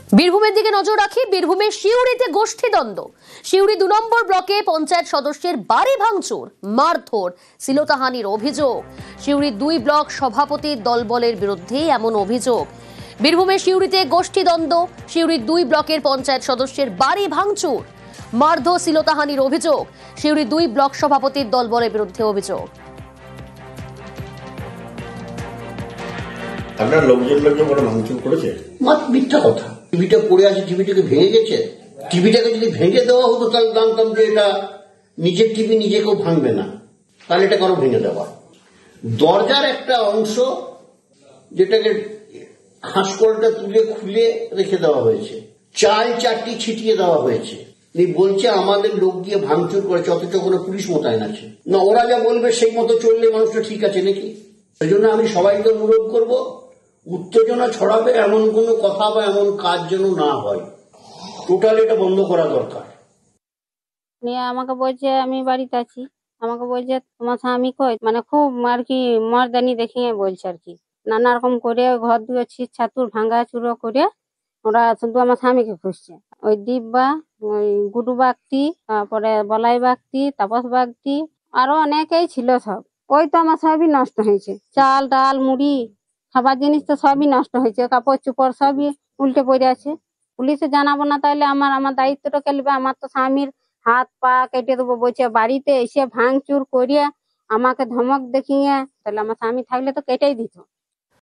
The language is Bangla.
বীরভূমের দিকে নজর রাখি। বীরভূমের সিউড়িতে গোষ্ঠীদ্বন্দ্ব। সিউড়ি 2 নম্বর ব্লকে পঞ্চায়েত সদস্যের বাড়ি ভাঙচুর, মারধর, শ্লীলতাহানির অভিযোগ। সিউড়ি 2 ব্লক সভাপতির দলবলের বিরুদ্ধে এমন অভিযোগ। বীরভূমের সিউড়িতে গোষ্ঠীদ্বন্দ্ব, সিউড়ি 2 ব্লকের পঞ্চায়েত সদস্যের বাড়ি ভাঙচুর, মারধর, শ্লীলতাহানির অভিযোগ। সিউড়ি 2 ব্লক সভাপতির দলবলের বিরুদ্ধে অভিযোগ। আপনার লোকজন ওরা ভাঙচুর করেছে? মিথ্যা কথা। টিভিটা পড়ে আছে, টিভিটাকে ভেঙে গেছে। টিভিটাকে যদি ভেঙে দেওয়া হতো তাহলে জানতাম যে এটা নিজের টিভি, নিজে কেউ ভাঙবে না, তাহলে এটা কারো ভেঙে দেওয়া। দরজার একটা অংশ যেটাকে হাঁসকলটা তুলে খুলে রেখে দেওয়া হয়েছে, চাল চারটি ছিটিয়ে দেওয়া হয়েছে। বলছে আমাদের লোক গিয়ে ভাঙচুর করেছে, অথচ কোনো পুলিশ মোতায়েন আছে না। ওরা যা বলবে সেই মতো চললে মানুষটা ঠিক আছে নাকি? সেই জন্য আমি সবাইকে অনুরোধ করব, উত্তেজনা ছড়াবে এমন কোনো কথা বা এমন কাজ যেন না হয়। টোটালি এটা বন্ধ করা দরকার। আমাকে বলছে আমি বাড়িতে আছি, আমাকে বলছে তোমার স্বামী কই, মানে খুব আর কি মর্দানি দেখিয়ে বলছে আর কি। নানা রকম করে ঘর দুয়ে ছিট ছাতুর ভাঙা চুরো করে ওরা শুধু আমার স্বামীকে খুঁজছে। ওই দিব্যা, ওই গুডু বাগতি, তারপরে বলাই বাগতি, তাপস বাগতি, আরো অনেকেই ছিল। সব ওই তো আমার সবই নষ্ট হয়েছে। চাল ডাল মুড়ি খাবার জিনিস তো সবই নষ্ট হয়েছে, কাপড় চোপড় সবই উল্টে পড়ে আছে। পুলিশে জানাবো না তাহলে আমার দায়িত্বটা কেলবে। আমার তো স্বামীর হাত পা কেটে দেবো বলছে, বাড়িতে এসে ভাঙচুর করিয়ে আমাকে ধমক দেখিয়ে। তাহলে আমার স্বামী থাকলে তো কেটেই দিত।